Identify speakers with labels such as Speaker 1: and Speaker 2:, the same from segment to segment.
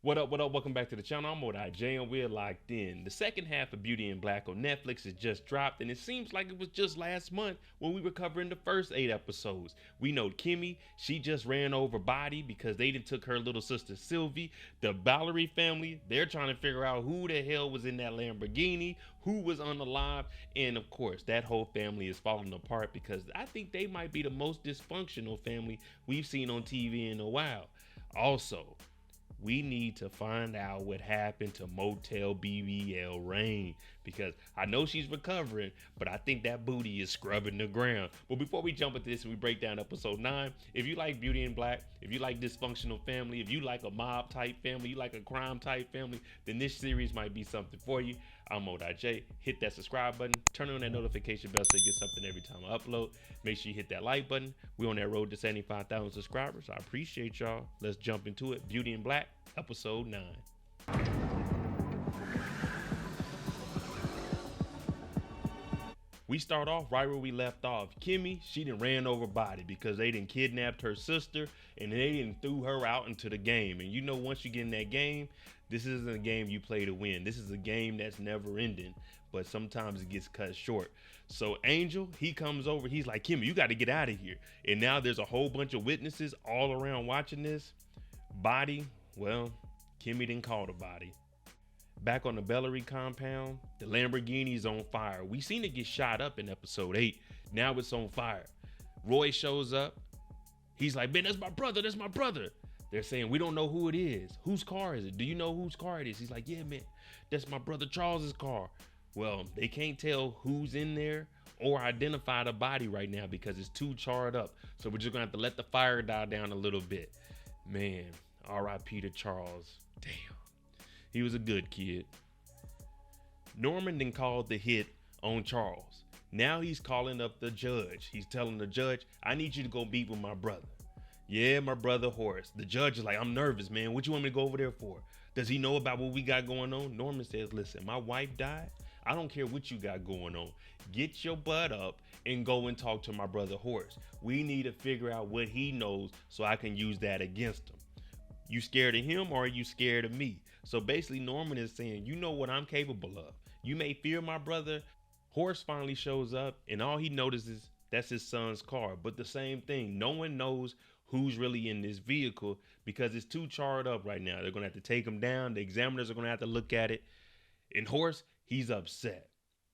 Speaker 1: What up, what up? Welcome back to the channel. I'm J and we're locked in. The second half of Beauty and Black on Netflix has just dropped, and it seems like it was just last month when we were covering the first 8 episodes. We know Kimme, she just ran over Body because they done took her little sister Sylvie. The Valerie family, they're trying to figure out who the hell was in that Lamborghini, who was unalive, and of course, that whole family is falling apart because I think they might be the most dysfunctional family we've seen on TV in a while. Also, we need to find out what happened to Motel BBL Rain because I know she's recovering, but I think that booty is scrubbing the ground. But before we jump into this and we break down episode 9, if you like Beauty and Black, if you like dysfunctional family, if you like a mob type family, you like a crime type family, then this series might be something for you. I'm J. Hit that subscribe button, turn on that notification bell so you get something every time I upload. Make sure you hit that like button. We're on that road to 75,000 subscribers. I appreciate y'all. Let's jump into it. Beauty and Black, episode 9. We start off right where we left off. Kimme, she done ran over Body because they done kidnapped her sister and they done threw her out into the game. And you know, once you get in that game, this isn't a game you play to win. This is a game that's never ending, but sometimes it gets cut short. So Angel, he comes over, he's like, Kimme, you got to get out of here. And now there's a whole bunch of witnesses all around watching this. Body, well, Kimme didn't call the body. Back on the Bellary compound, the Lamborghini's on fire. We seen it get shot up in episode 8. Now it's on fire. Roy shows up. He's like, man, that's my brother. That's my brother. They're saying, we don't know who it is. Whose car is it? Do you know whose car it is? He's like, yeah, man, that's my brother Charles's car. Well, they can't tell who's in there or identify the body right now because it's too charred up. So we're just gonna have to let the fire die down a little bit. Man, R.I.P. to Charles. Damn. He was a good kid. Norman then called the hit on Charles. Now he's calling up the judge. He's telling the judge, I need you to go meet with my brother. Yeah, my brother Horace. The judge is like, I'm nervous, man. What you want me to go over there for? Does he know about what we got going on? Norman says, listen, my wife died. I don't care what you got going on. Get your butt up and go and talk to my brother Horace. We need to figure out what he knows so I can use that against him. You scared of him or are you scared of me? So basically Norman is saying, you know what I'm capable of. You may fear my brother. Horace finally shows up and all he notices that's his son's car. But the same thing, no one knows who's really in this vehicle because it's too charred up right now. They're going to have to take him down. The examiners are going to have to look at it. And Horace, he's upset.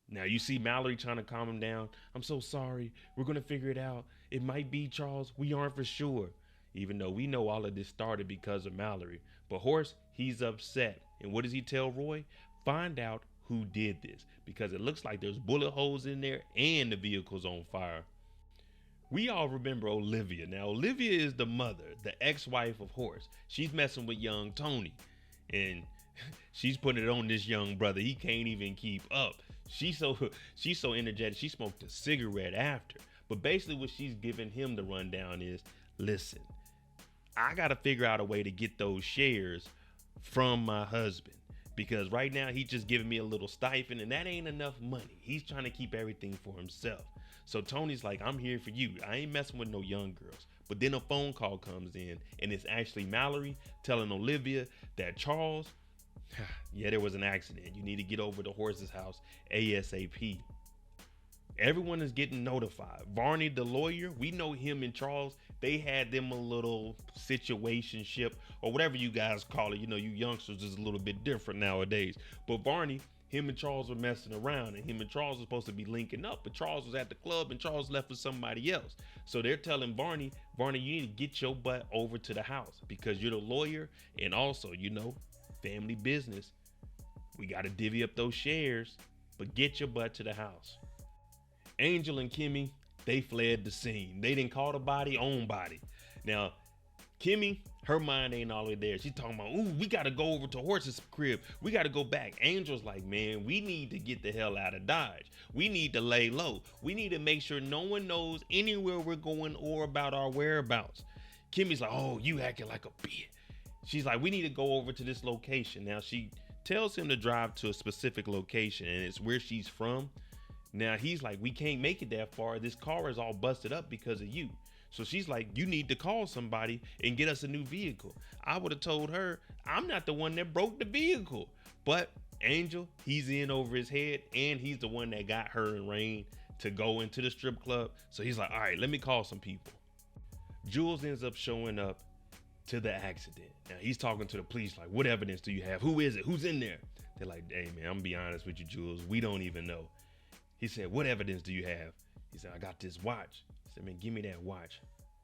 Speaker 1: Now you see Mallory trying to calm him down. I'm so sorry. We're going to figure it out. It might be Charles. We aren't for sure. Even though we know all of this started because of Mallory. But Horace, he's upset. And what does he tell Roy? Find out who did this. Because it looks like there's bullet holes in there and the vehicle's on fire. We all remember Olivia. Now, Olivia is the mother, the ex-wife of Horace. She's messing with young Tony. And she's putting it on this young brother. He can't even keep up. She's so energetic. She smoked a cigarette after. But basically what she's giving him the rundown is, listen, I got to figure out a way to get those shares from my husband because right now he's just giving me a little stipend and that ain't enough money. He's trying to keep everything for himself. So Tony's like, I'm here for you. I ain't messing with no young girls. But then a phone call comes in and it's actually Mallory telling Olivia that Charles, yeah, there was an accident. You need to get over to Horace's house ASAP. Everyone is getting notified. Varney, the lawyer, we know him and Charles, they had them a little situationship or whatever you guys call it. You know, you youngsters is a little bit different nowadays. But Varney, him and Charles were messing around and him and Charles were supposed to be linking up, but Charles was at the club and Charles left with somebody else. So they're telling Varney, you need to get your butt over to the house because you're the lawyer and also, you know, family business. We got to divvy up those shares, but get your butt to the house. Angel and Kimme, they fled the scene. They didn't call the body on body. Now, Kimme, her mind ain't all the way there. She's talking about, ooh, we got to go over to Horace's crib. We got to go back. Angel's like, man, we need to get the hell out of Dodge. We need to lay low. We need to make sure no one knows anywhere we're going or about our whereabouts. Kimme's like, oh, you acting like a bitch. She's like, we need to go over to this location. Now, she tells him to drive to a specific location and it's where she's from. Now he's like, we can't make it that far. This car is all busted up because of you. So she's like, you need to call somebody and get us a new vehicle. I would have told her, I'm not the one that broke the vehicle. But Angel, he's in over his head, and he's the one that got her and Rain to go into the strip club. So he's like, all right, let me call some people. Jules ends up showing up to the accident. Now he's talking to the police like, what evidence do you have? Who is it? Who's in there? They're like, hey man, I'm gonna be honest with you, Jules. We don't even know. He said, what evidence do you have? He said, I got this watch. He said, man, give me that watch.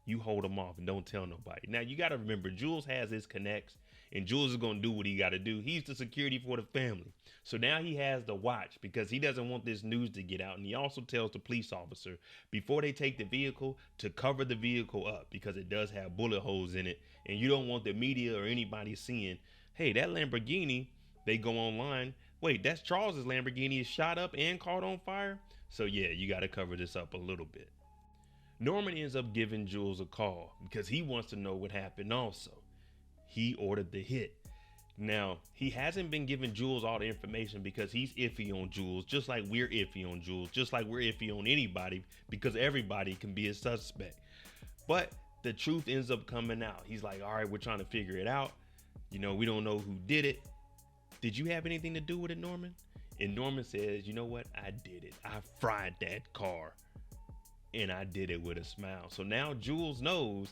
Speaker 1: You hold them off and don't tell nobody. Now you gotta remember, Jules has his connects, and Jules is gonna do what he gotta do. He's the security for the family. So now he has the watch because he doesn't want this news to get out. And he also tells the police officer before they take the vehicle to cover the vehicle up because it does have bullet holes in it. And you don't want the media or anybody seeing, hey, that Lamborghini, they go online. Wait, that's Charles's Lamborghini is shot up and caught on fire. So yeah, you got to cover this up a little bit. Norman ends up giving Jules a call because he wants to know what happened also. He ordered the hit. Now, he hasn't been giving Jules all the information because he's iffy on Jules, just like we're iffy on Jules, just like we're iffy on anybody, because everybody can be a suspect. But the truth ends up coming out. He's like, all right, we're trying to figure it out. You know, we don't know who did it. Did you have anything to do with it, Norman? And Norman says, you know what? I did it. I fried that car. And I did it with a smile. So now Jules knows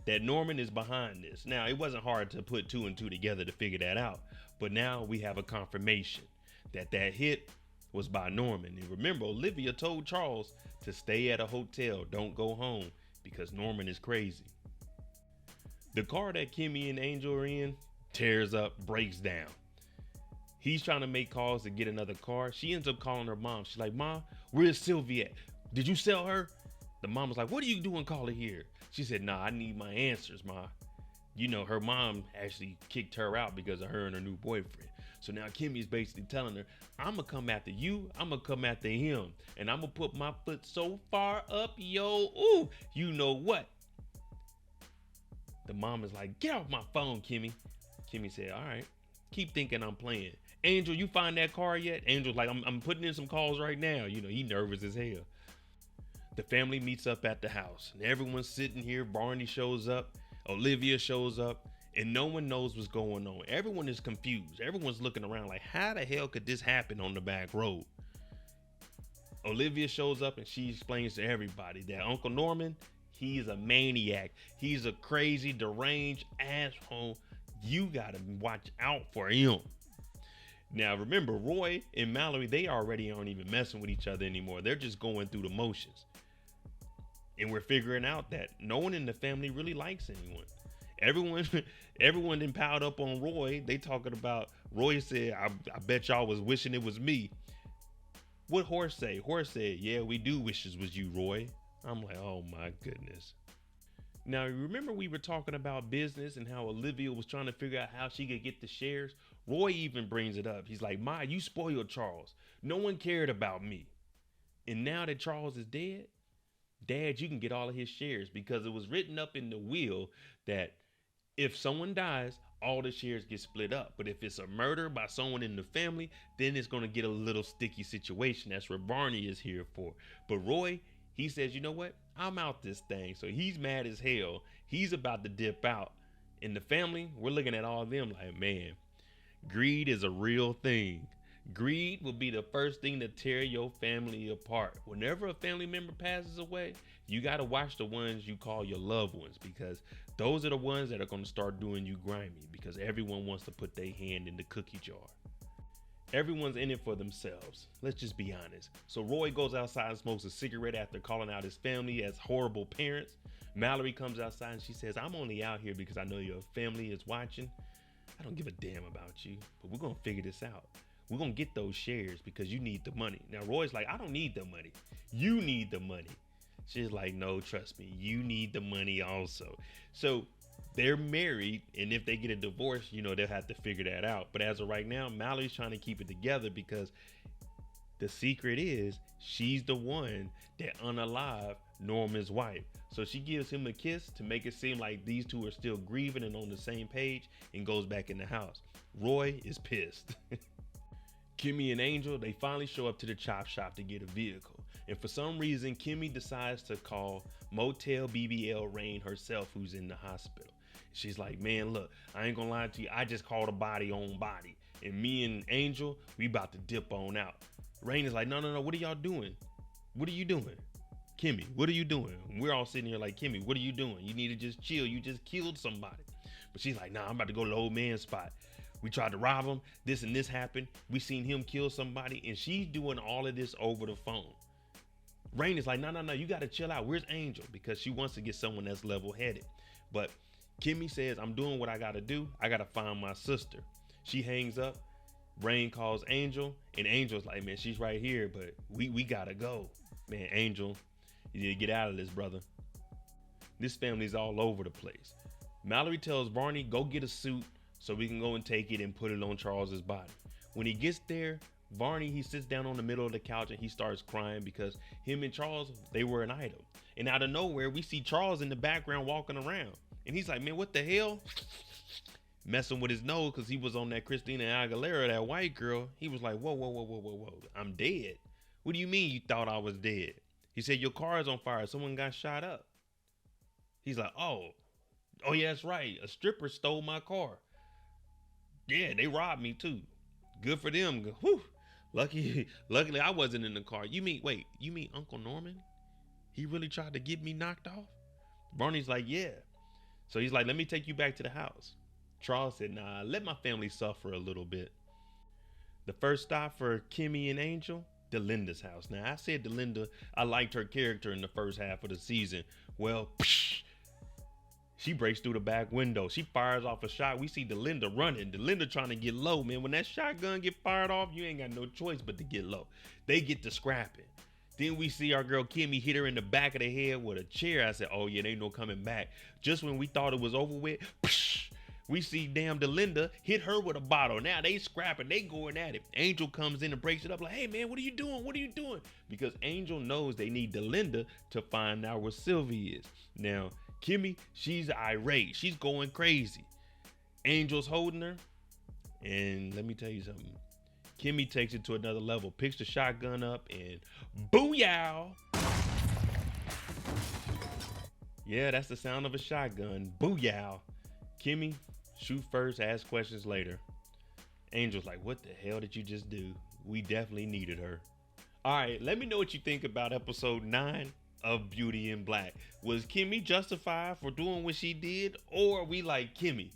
Speaker 1: that Norman is behind this. Now, it wasn't hard to put two and two together to figure that out. But now we have a confirmation that that hit was by Norman. And remember, Olivia told Charles to stay at a hotel, don't go home, because Norman is crazy. The car that Kimmy and Angel are in tears up, breaks down. He's trying to make calls to get another car. She ends up calling her mom. She's like, Mom, where's Sylvia at? Did you sell her? The mom was like, what are you doing calling here? She said, nah, I need my answers, Ma. You know, her mom actually kicked her out because of her and her new boyfriend. So now Kimmy's basically telling her, I'm going to come after you. I'm going to come after him. And I'm going to put my foot so far up, yo. Ooh, you know what? The mom is like, get off my phone, Kimmy. Kimmy said, all right, keep thinking I'm playing. Angel, you find that car yet? Angel's like, I'm putting in some calls right now. You know, he nervous as hell. The family meets up at the house and everyone's sitting here. Barney shows up, Olivia shows up, and no one knows what's going on. Everyone is confused. Everyone's looking around like, how the hell could this happen on the back road? Olivia shows up and she explains to everybody that Uncle Norman, he's a maniac. He's a crazy, deranged asshole. You gotta watch out for him. Now remember, Roy and Mallory, they already aren't even messing with each other anymore. They're just going through the motions. And we're figuring out that no one in the family really likes anyone. Everyone then piled up on Roy. They talking about, Roy said, I bet y'all was wishing it was me. What Horace say? Horace said, yeah, we do wish it was you, Roy. I'm like, oh my goodness. Now, remember we were talking about business and how Olivia was trying to figure out how she could get the shares? Roy even brings it up. He's like, Ma, you spoiled Charles. No one cared about me. And now that Charles is dead, Dad, you can get all of his shares because it was written up in the will that if someone dies, all the shares get split up. But if it's a murder by someone in the family, then it's going to get a little sticky situation. That's what Barney is here for. But Roy, he says, you know what? I'm out this thing. So he's mad as hell. He's about to dip out. In the family, we're looking at all of them like, man, greed is a real thing. Greed will be the first thing to tear your family apart. Whenever a family member passes away, you got to watch the ones you call your loved ones, because those are the ones that are going to start doing you grimy, because everyone wants to put their hand in the cookie jar. Everyone's in it for themselves. Let's just be honest. So Roy goes outside and smokes a cigarette after calling out his family as horrible parents. Mallory comes outside and she says, I'm only out here because I know your family is watching. I don't give a damn about you, but we're going to figure this out. We're going to get those shares because you need the money. Now, Roy's like, I don't need the money. You need the money. She's like, no, trust me. You need the money also. So they're married. And if they get a divorce, you know, they'll have to figure that out. But as of right now, Mallory's trying to keep it together because the secret is she's the one that unalived Norman's wife. So she gives him a kiss to make it seem like these two are still grieving and on the same page, and goes back in the house. Roy is pissed. Kimmy and Angel, they finally show up to the chop shop to get a vehicle. And for some reason, Kimme decides to call Motel BBL Rain herself, who's in the hospital. She's like, man, look, I ain't gonna lie to you. I just called a body on body. And me and Angel, we about to dip on out. Rain is like, no. What are y'all doing? What are you doing? Kimme, what are you doing? We're all sitting here like, Kimme, what are you doing? You need to just chill. You just killed somebody. But she's like, nah, I'm about to go to the old man's spot. We tried to rob him. This and this happened. We seen him kill somebody. And she's doing all of this over the phone. Rain is like, no, you got to chill out. Where's Angel? Because she wants to get someone that's level-headed. But Kimme says, I'm doing what I got to do. I got to find my sister. She hangs up. Rain calls Angel. And Angel's like, man, she's right here. But we got to go. Man, Angel, you need to get out of this, brother. This family's all over the place. Mallory tells Barney, go get a suit so we can go and take it and put it on Charles's body. When he gets there, Barney, he sits down on the middle of the couch and he starts crying because him and Charles, they were an item. And out of nowhere, we see Charles in the background walking around. And he's like, man, what the hell? Messing with his nose because he was on that Christina Aguilera, that white girl. He was like, whoa. I'm dead. What do you mean you thought I was dead? He said, your car is on fire. Someone got shot up. He's like, oh yeah, that's right. A stripper stole my car. Yeah, they robbed me too. Good for them. Whew. Luckily I wasn't in the car. You mean Uncle Norman? He really tried to get me knocked off? Barney's like, yeah. So he's like, let me take you back to the house. Charles said, nah, let my family suffer a little bit. The first stop for Kimmy and Angel, Delinda's house. Now, I said Delinda, I liked her character in the first half of the season. Well, she breaks through the back window. She fires off a shot. We see Delinda running. Delinda trying to get low, man. When that shotgun get fired off, you ain't got no choice but to get low. They get to scrapping. Then we see our girl Kimmy hit her in the back of the head with a chair. I said, oh yeah, they ain't no coming back. Just when we thought it was over with, we see damn Delinda hit her with a bottle. Now they scrapping, they going at it. Angel comes in and breaks it up like, hey man, what are you doing? What are you doing? Because Angel knows they need Delinda to find out where Sylvie is. Now, Kimmy, she's irate. She's going crazy. Angel's holding her. And let me tell you something. Kimmy takes it to another level, picks the shotgun up and booyah. Yeah, that's the sound of a shotgun. Booyah. Kimmy, shoot first, ask questions later. Angel's like, what the hell did you just do? We definitely needed her. All right, let me know what you think about episode 9 of Beauty in Black. Was Kimmy justified for doing what she did? Or are we like, Kimmy,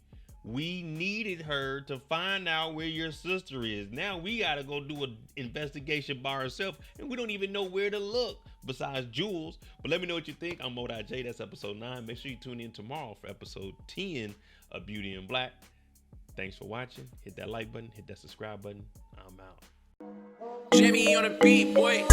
Speaker 1: we needed her to find out where your sister is. Now we gotta go do an investigation by ourselves, and we don't even know where to look besides Jules. But let me know what you think. I'm Modi J. That's episode 9. Make sure you tune in tomorrow for episode 10 of Beauty in Black. Thanks for watching. Hit that like button, hit that subscribe button. I'm out.
Speaker 2: Jimmy on the beat, boy.